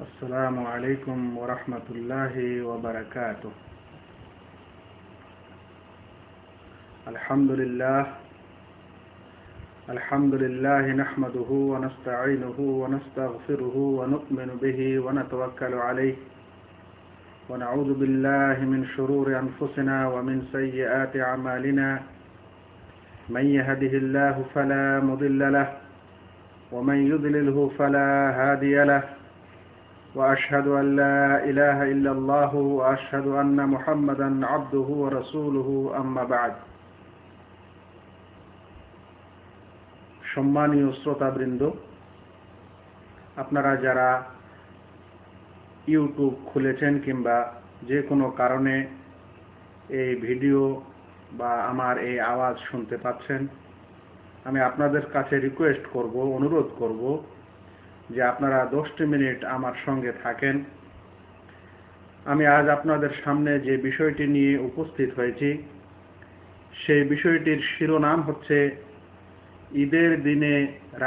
السلام عليكم ورحمة الله وبركاته. الحمد لله نحمده ونستعينه ونستغفره ونؤمن به ونتوكل عليه ونعوذ بالله من شرور أنفسنا ومن سيئات أعمالنا. من يهده الله فلا مضل له ومن يضلله فلا هادي له وأشهد أن لا إله إلا الله وأشهد أن محمدا عبده ورسوله أما بعد. সম্মানীয় শ্রোতাবৃন্দ, আপনারা যারা ইউটিউব খুলেছেন কিংবা যে কোনো কারণে এই ভিডিও বা আমার এই আওয়াজ শুনতে পাচ্ছেন, আমি আপনাদের কাছে রিকোয়েস্ট করব, অনুরোধ করব যে আপনারা 10টি মিনিট আমার সঙ্গে থাকেন। আমি আজ আপনাদের সামনে যে বিষয়টি নিয়ে উপস্থিত হয়েছি, সেই বিষয়টির শিরোনাম হচ্ছে ঈদের দিনে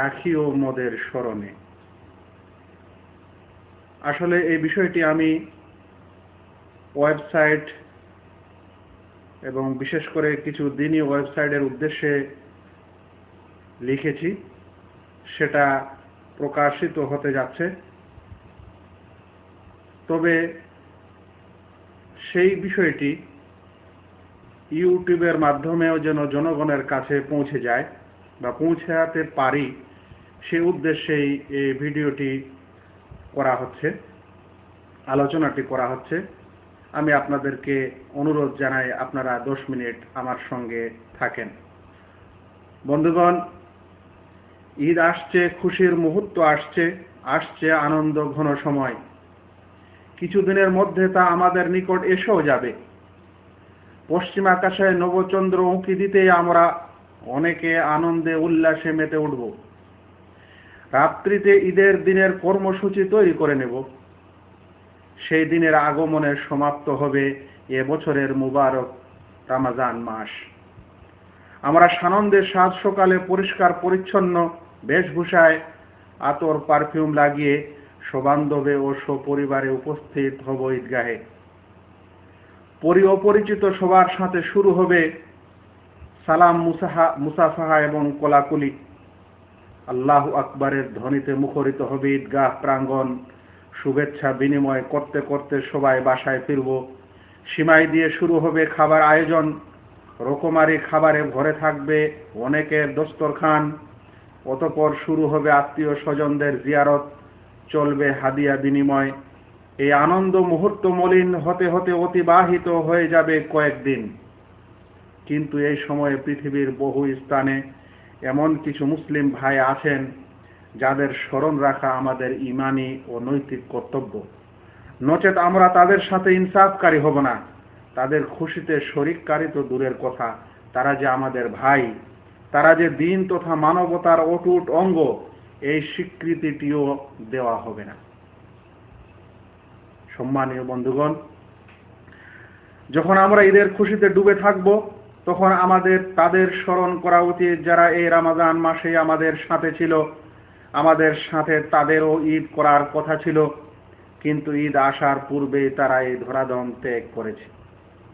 রাখি ও মদের স্মরণে। আসলে এই বিষয়টি আমি ওয়েবসাইট এবং বিশেষ করে কিছু দিনী ওয়েবসাইটের উদ্দেশ্যে লিখেছি, সেটা প্রকাশিত হতে যাচ্ছে। তবে সেই বিষয়টি ইউটিউবের মাধ্যমেও যেন জনগণের কাছে পৌঁছে যায় বা পৌঁছাতে পারি, সে উদ্দেশ্যেই এই ভিডিওটি করা হচ্ছে, আলোচনাটি করা হচ্ছে। আমি আপনাদেরকে অনুরোধ জানাই আপনারা 10 মিনিট আমার সঙ্গে থাকেন। বন্ধুগণ, ঈদ আসছে, খুশির মুহূর্ত আসছে আনন্দ ঘন সময়। কিছুদিনের মধ্যে তা আমাদের নিকট এসেও যাবে। পশ্চিম আকাশে নবচন্দ্র উঁকি দিতেই আমরা অনেকে আনন্দে উল্লাসে মেতে উঠব। রাত্রিতে ঈদের দিনের কর্মসূচি তৈরি করে নেব। সেই দিনের আগমনে সমাপ্ত হবে এবছরের মুবারক রমজান মাস। আমরা সানন্দের সাত সকালে পরিষ্কার পরিচ্ছন্ন বেশভূষায় আতর পারফিউম লাগিয়ে সবান্ধবে ও সপরিবারে উপস্থিত হব ঈদগাহে। অপরিচিত সবার সাথে শুরু হবে সালাম, মুসাফাহা এবং কোলাকুলি। আল্লাহু আকবারের ধ্বনিতে মুখরিত হবে ঈদগাহ প্রাঙ্গণ। শুভেচ্ছা বিনিময় করতে করতে সবাই বাসায় ফিরব। সিমাই দিয়ে শুরু হবে খাবার আয়োজন। রকমারি খাবারে ভরে থাকবে অনেকের দস্তরখান। অতঃপর শুরু হবে আত্মীয় স্বজনদের জিয়ারত, চলবে হাদিয়া বিনিময়। এই আনন্দ মুহূর্ত মলিন হতে হতে অতিবাহিত হয়ে যাবে কয়েকদিন। কিন্তু এই সময়ে পৃথিবীর বহু স্থানে এমন কিছু মুসলিম ভাই আছেন যাদের স্মরণ রাখা আমাদের ঈমানি ও নৈতিক কর্তব্য। নচেত আমরা তাদের সাথে ইনসাফকারী হব না। তাদের খুশিতে শরিককারী তো দূরের কথা, তারা যে আমাদের ভাই, তারা যে দিন তথা মানবতার অটুট অঙ্গ, এই স্বীকৃতিটিও দেওয়া হবে না। সম্মানীয় বন্ধুগণ, যখন আমরা ঈদের খুশিতে ডুবে থাকব, তখন আমাদের তাদের স্মরণ করা উচিত যারা এই রমজান মাসে আমাদের সাথে ছিল। আমাদের সাথে তাদেরও ঈদ করার কথা ছিল, কিন্তু ঈদ আসার পূর্বেই তারা এই ধরাধাম ত্যাগ করেছে,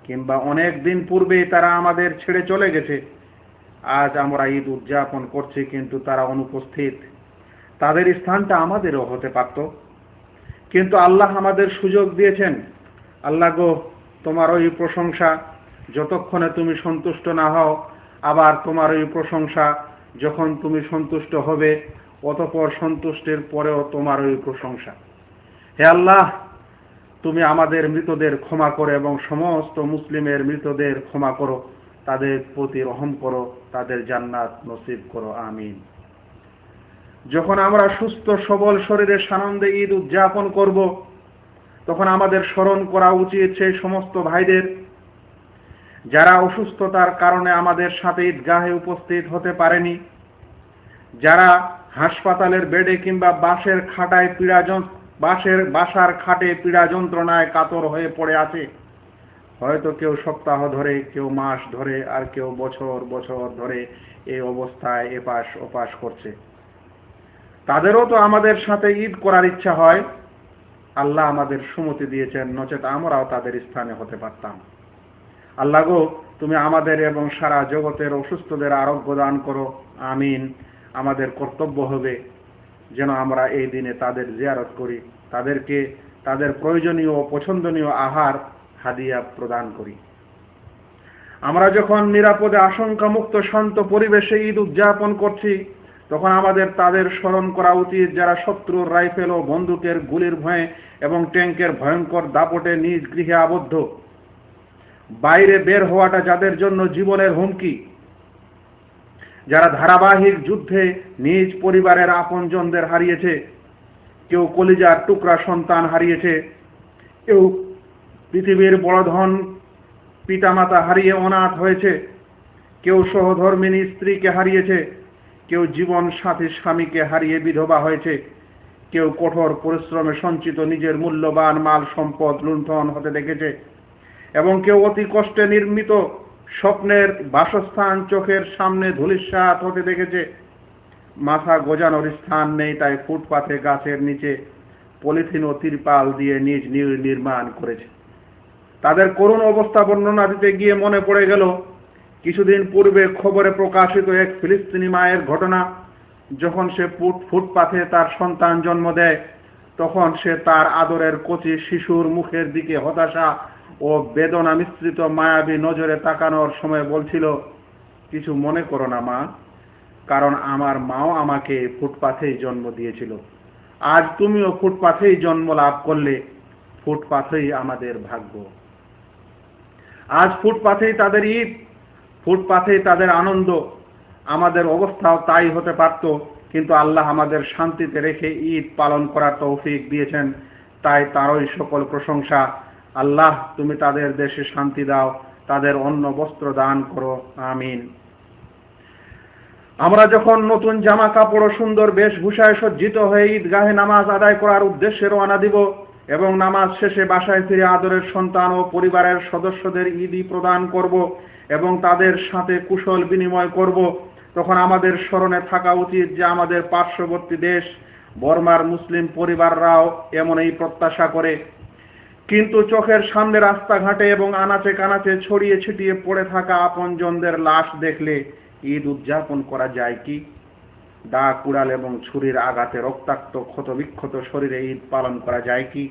কিংবা অনেক দিন পূর্বেই তারা আমাদের ছেড়ে চলে গেছে। আজ আমরা ঈদ উদযাপন করছি, কিন্তু তারা অনুপস্থিত। তাদের স্থানটা আমাদেরও হতে পারত, কিন্তু আল্লাহ আমাদের সুযোগ দিয়েছেন। আল্লাহ গো, তোমার ওই প্রশংসা, যতক্ষণে তুমি সন্তুষ্ট না হও, আবার তোমার ওই প্রশংসা যখন তুমি সন্তুষ্ট হবে, অতঃপর সন্তুষ্টের পরেও তোমার ওই প্রশংসা। হে আল্লাহ, তুমি আমাদের মৃতদের ক্ষমা করো এবং সমস্ত মুসলিমের মৃতদের ক্ষমা করো। তাদের প্রতি রহম করো, তাদের জান্নাত নসিব করো, আমিন। যখন আমরা সুস্থ সবল শরীরে সানন্দে ঈদ উদযাপন করব, তখন আমাদের স্মরণ করা উচিত সেই সমস্ত ভাইদের যারা অসুস্থতার কারণে আমাদের সাথে ঈদগাহে উপস্থিত হতে পারেনি, যারা হাসপাতালের বেডে কিংবা বাসার খাটে পীড়া যন্ত্রণায় কাতর হয়ে পড়ে আছে। হয়তো কেউ সপ্তাহ ধরে, কেউ মাস ধরে, আর কেউ বছর বছর ধরে এই অবস্থায় এপাশ ওপাশ করছে। তাদেরও তো আমাদের সাথে ঈদ করার ইচ্ছা হয়, আল্লাহ আমাদের সুমতি দিয়েছেন, নচেত আমরাও তাদের স্থানে হতে পারতাম। আল্লাহ গো, তুমি আমাদের এবং সারা জগতের অসুস্থদের আরোগ্য দান করো, আমিন। আমাদের কর্তব্য হবে যেন আমরা এই দিনে তাদের জিয়ারত করি, তাদেরকে তাদের প্রয়োজনীয় ও পছন্দনীয় আহার হাদিয়া প্রদান করি। আমরা যখন নিরাপদে আশঙ্কামুক্ত শান্ত পরিবেশে ঈদ উদযাপন করছি, তখন আমাদের তাদের স্মরণ করা উচিত যারা শত্রুর রাইফেল ও বন্দুকের গুলির ভয়ে এবং ট্যাঙ্কের ভয়ঙ্কর দাপটে নিজ গৃহে আবদ্ধ। বাইরে বের হওয়াটা যাদের জন্য জীবনের হুমকি, যারা ধারাবাহিক যুদ্ধে নিজ পরিবারের আপনজনদের হারিয়েছে, কেউ কলিজার টুকরা সন্তান হারিয়েছে, কেউ পৃথিবীর বড় ধন পিতামাতা হারিয়ে অনাথ হয়েছে, কেউ সহধর্মিণী স্ত্রীকে হারিয়েছে, কেউ জীবন সাথী স্বামীকে হারিয়ে বিধবা হয়েছে, কেউ কঠোর পরিশ্রমে সঞ্চিত নিজের মূল্যবান মাল সম্পদ লুণ্ঠন হতে দেখেছে, এবং কেউ অতি কষ্টে নির্মিত স্বপ্নের বাসস্থান চোখের সামনে ধূলিসাৎ হতে দেখেছে। মাথা গোজানোর স্থান নেই, তাই ফুটপাথে গাছের নিচে পলিথিন ও তিরপাল দিয়ে নিজ নির্মাণ করেছে। তাদের করুণ অবস্থা বর্ণনা দিতে গিয়ে মনে পড়ে গেল কিছুদিন পূর্বে খবরে প্রকাশিত এক ফিলিস্তিনি মায়ের ঘটনা। যখন সে ফুটপাথে তার সন্তান জন্ম দেয়, তখন সে তার আদরের কচি শিশুর মুখের দিকে হতাশা ও বেদনা মিশ্রিত মায়াবী নজরে তাকানোর সময় বলছিল, কিছু মনে করো না মা, কারণ আমার মাও আমাকে ফুটপাথেই জন্ম দিয়েছিল। আজ তুমিও ফুটপাথেই জন্ম লাভ করলে, ফুটপাথেই আমাদের ভাগ্য। আজ ফুটপাথেই তাদের ঈদ, ফুটপাথেই তাদের আনন্দ। আমাদের অবস্থাও তাই হতে পারত, কিন্তু আল্লাহ আমাদের শান্তিতে রেখে ঈদ পালন করার তৌফিক দিয়েছেন, তাই তারই সকল প্রশংসা। আল্লাহ, তুমি তাদের দেশে শান্তি দাও, তাদের অন্ন বস্ত্র দান করো, আমিন। আমরা যখন নতুন জামা কাপড় ও সুন্দর বেশভূষায় সজ্জিত হয়ে ঈদগাহে নামাজ আদায় করার উদ্দেশ্যে রওনা দিব এবং নামাজ শেষে বাসায় ফিরে আদরের সন্তান ও পরিবারের সদস্যদের ঈদই প্রদান করব এবং তাদের সাথে কুশল বিনিময় করব, তখন আমাদের স্মরণে থাকা উচিত যে আমাদের পার্শ্ববর্তী দেশ বর্মার মুসলিম পরিবাররাও এমনই প্রত্যাশা করে। কিন্তু চোখের সামনে রাস্তাঘাটে এবং আনাচে কানাচে ছড়িয়ে ছিটিয়ে পড়ে থাকা আপনজনদের লাশ দেখলে ঈদ উদযাপন করা যায় কি? দা কুড়াল এবং ছুরির আঘাতে রক্তাক্ত ক্ষতবিক্ষত শরীরে ঈদ পালন করা যায় কি?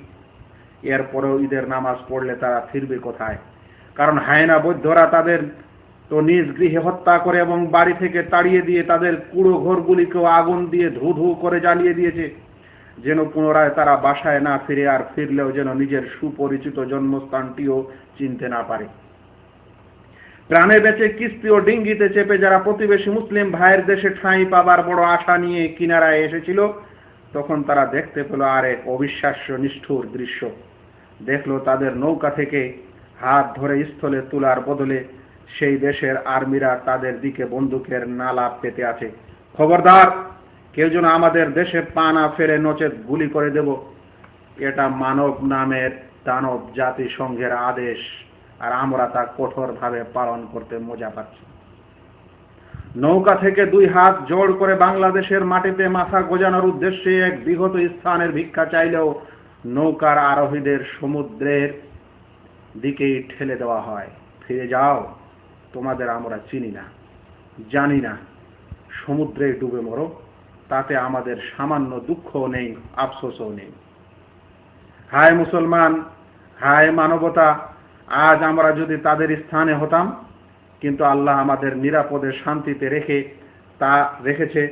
এরপরেও ঈদের নামাজ পড়লে তারা ফিরবে কোথায়? কারণ হায়না বৈধ্যরা তাদের তো নিজ গৃহে হত্যা করে এবং বাড়ি থেকে তাড়িয়ে দিয়ে তাদের কুড়ো ঘরগুলিকেও আগুন দিয়ে ধু ধু করে জ্বালিয়ে দিয়েছে, যেন পুনরায় তারা বাসায় না ফিরে, আর ফিরলেও যেন নিজের সুপরিচিত জন্মস্থানটিও চিনতে না পারে। প্রাণে বেঁচে কিস্তি ও ডিঙ্গিতে চেপে যারা প্রতিবেশী মুসলিম ভাইয়ের দেশে ঠাঁই পাবার বড় আশা নিয়ে কিনারায় এসেছিল, তখন তারা দেখতে পেল আর এক অবিশ্বাস্য নিষ্ঠুর দৃশ্য। দেখলো তাদের নৌকা থেকে হাত ধরে স্থলে তোলার বদলে সেই দেশের আর্মিরা তাদের দিকে বন্দুকের নালা পেতে আছে। খবরদার, কেউ যেন আমাদের দেশে পা না ফেলে, নচেত গুলি করে দেব। এটা মানব নামের দানব জাতিসংঘের আদেশ, আর আমরা তা কঠোরভাবে পালন করতে মজা পাচ্ছি। নৌকা থেকে দুই হাত জোড় করে বাংলাদেশের মাটিতে মাথা গোজানোর উদ্দেশ্যে এক বিগত স্থানের ভিক্ষা চাইলেও নৌকার আরোহীদের সমুদ্রের দিকেই ঠেলে দেওয়া হয়। ফিরে যাও, তোমাদের আমরা চিনি না, জানি না, সমুদ্রে ডুবে মরো, তাতে আমাদের সামান্য দুঃখও নেই, আফসোসও নেই। হায় মুসলমান, হায় মানবতা, আজ আমরা যদি তাদের স্থানে হতাম। কিন্তু আল্লাহ আমাদের নিরাপদে শান্তিতে রেখেছে,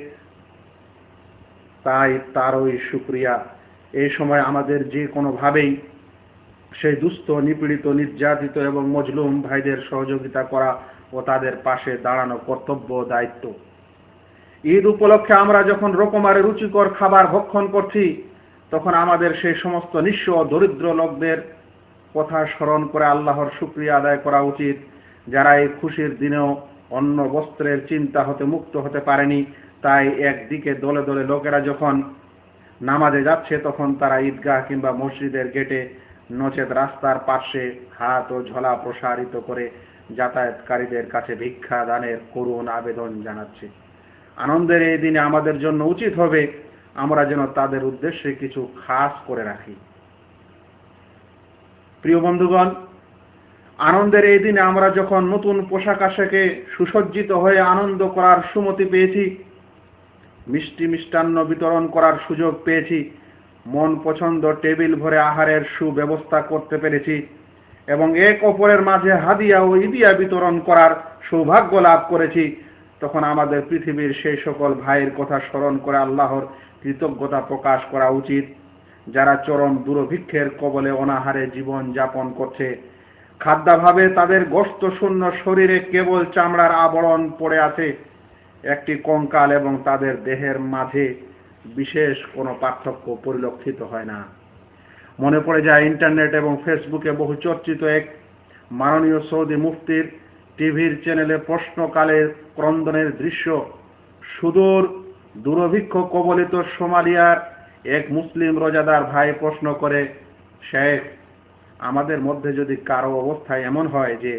তাই তারই শুকরিয়া। এই সময় আমাদের যে কোনোভাবেই সেই দুস্থ, নিপীড়িত, নির্যাতিত এবং মজলুম ভাইদের সহযোগিতা করা ও তাদের পাশে দাঁড়ানো কর্তব্য, দায়িত্ব। ঈদ উপলক্ষে আমরা যখন রকমারি রুচিকর খাবার ভক্ষণ করছি, তখন আমাদের সেই সমস্ত নিঃস্ব ও দরিদ্র লোকদের কথা স্মরণ করে আল্লাহর শুকরিয়া আদায় করা উচিত, যারা এই খুশির দিনেও অন্ন বস্ত্রের চিন্তা হতে মুক্ত হতে পারেনি। তাই একদিকে দলে দলে লোকেরা যখন নামাজে যাচ্ছে, তখন তারা ঈদগাহ কিংবা মসজিদের গেটে, নচেত রাস্তার পাশে হাত ও ঝোলা প্রসারিত করে যাতায়াতকারীদের কাছে ভিক্ষা দানের করুণ আবেদন জানাচ্ছে। আনন্দের এই দিনে আমাদের জন্য উচিত হবে আমরা যেন তাদের উদ্দেশ্যে কিছু খাস করে রাখি। প্রিয় বন্ধুগণ, আনন্দের এই দিনে আমরা যখন নতুন পোশাক আশাকে সুসজ্জিত হয়ে আনন্দ করার সুমতি পেয়েছি, মিষ্টি মিষ্টান্ন বিতরণ করার সুযোগ পেয়েছি, মন পছন্দ টেবিল ভরে আহারের সুব্যবস্থা করতে পেরেছি এবং এক অপরের মাঝে হাদিয়া ও ইদিয়া বিতরণ করার সৌভাগ্য লাভ করেছি, তখন আমাদের পৃথিবীর সেই সকল ভাইয়ের কথা স্মরণ করে আল্লাহর কৃতজ্ঞতা প্রকাশ করা উচিত, যারা চরম দুর্ভিক্ষের কবলে অনাহারে জীবন যাপন করছে। খাদ্যাভাবে তাদের গোশত শূন্য শরীরে কেবল চামড়ার আবরণ পড়ে আছে, একটি কঙ্কাল, এবং তাদের দেহের মাঝে বিশেষ কোনো পার্থক্য পরিলক্ষিত হয় না। মনে পড়ে যায় ইন্টারনেট এবং ফেসবুকে বহু চর্চিত এক মাননীয় সৌদি মুফতির টিভির চ্যানেলে প্রশ্নকালে ক্রন্দনের দৃশ্য। সুদূর দুর্ভিক্ষ কবলিত সোমালিয়ার এক মুসলিম রোজাদার ভাই প্রশ্ন করে, শেখ, আমাদের মধ্যে যদি কারো অবস্থা এমন হয় যে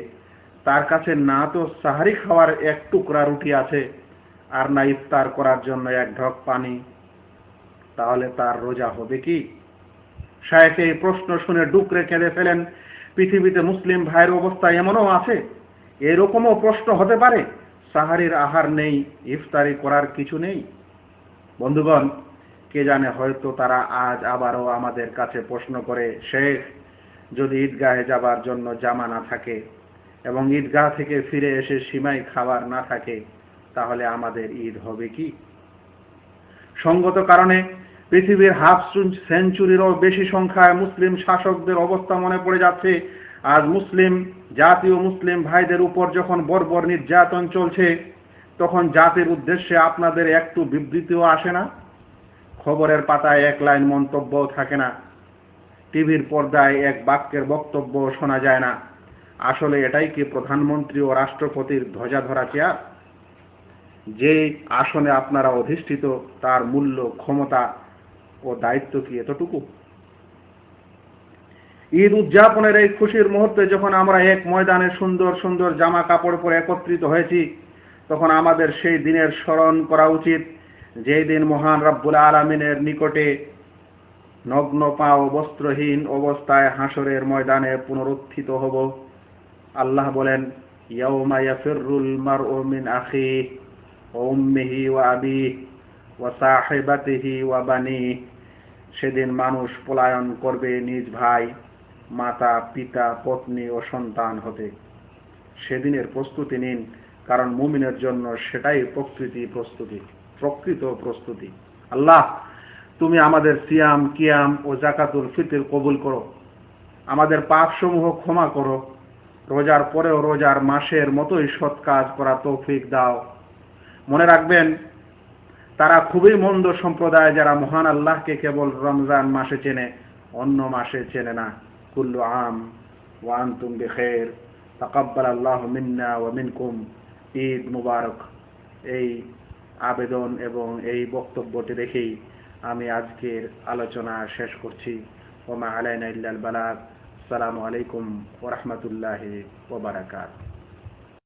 তার কাছে না তো সাহারি খাওয়ার এক টুকরা রুটি আছে আর না ইফতার করার জন্য এক ঢক পানি, তাহলে তার রোজা হবে কি? শেখ এই প্রশ্ন শুনে ডুকরে কেঁদে ফেলেন। পৃথিবীতে মুসলিম ভাইয়ের অবস্থা এমনও আছে, এরকমও প্রশ্ন হতে পারে, সাহারির আহার নেই, ইফতারি করার কিছু নেই। বন্ধুগণ, কে জানে, হয়তো তারা আজ আবারও আমাদের কাছে প্রশ্ন করে, শেখ, যদি ঈদগাহে যাবার জন্য জামা না থাকে এবং ঈদগাহ থেকে ফিরে এসে সিমাই খাবার না থাকে, তাহলে আমাদের ঈদ হবে কি? সঙ্গত কারণে পৃথিবীর হাফ সেঞ্চুরিরও বেশি সংখ্যায় মুসলিম শাসকদের অবস্থা মনে পড়ে যাচ্ছে। আজ মুসলিম জাতীয় মুসলিম ভাইদের উপর যখন বর্বর নির্যাতন চলছে, তখন জাতির উদ্দেশ্যে আপনাদের একটু বিবৃতিও আসে না, খবরের পাতায় এক লাইন মন্তব্যও থাকে না, টিভির পর্দায় এক বাক্যের বক্তব্য শোনা যায় না। আসলে এটাই কি প্রধানমন্ত্রী ও রাষ্ট্রপতির ধ্বজাধরা চেয়ার? যে আসনে আপনারা অধিষ্ঠিত, তার মূল্য, ক্ষমতা ও দায়িত্ব কি এতটুকু? ঈদ উদযাপনের এই খুশির মুহূর্তে যখন আমরা এক ময়দানে সুন্দর সুন্দর জামা কাপড় পরে একত্রিত হয়েছি, তখন আমাদের সেই দিনের স্মরণ করা উচিত, যেই দিন মহান রব্বুল আলামিনের নিকটে নগ্ন পা ও বস্ত্রহীন অবস্থায় হাসরের ময়দানে পুনরুত্থিত হব। আল্লাহ বলেন, ইয়াউমা ইয়াফিরুল মারউ মিন আখিহি ওয়া উম্মিহি ওয়া আবিহি ওয়া সাহিবাতিহি ওয়া বানিহি। সেদিন মানুষ পলায়ন করবে নিজ ভাই, মাতা, পিতা, পত্নী ও সন্তান হতে। সেদিনের প্রস্তুতি নিন, কারণ মুমিনের জন্য সেটাই প্রকৃত প্রস্তুতি। আল্লাহ, তুমি আমাদের সিয়াম, কিয়াম ও যাকাতুল ফিতর কবুল করো, আমাদের পাপসমূহ ক্ষমা করো, রোজার পরেও রোজার মাসের মতোই সৎ কাজ করা তৌফিক দাও। মনে রাখবেন, তারা খুবই মন্দ সম্প্রদায় যারা মহান আল্লাহকে কেবল রমজান মাসে চেনে, অন্য মাসে চেনে না। কুল্লু আম ওয়া আনতুম বিখাইর, তাকাব্বালাল্লাহু মিন্না ওয়া মিনকুম, ঈদ মুবারক। এই আবেদন এবং এই বক্তব্যটি রেখেই আমি আজকের আলোচনা শেষ করছি। ওয়া মা আলাইনা ইল্লাল বালাগ। আসসালামু আলাইকুম ওয়া রাহমাতুল্লাহি ওয়া বারাকাতুহু।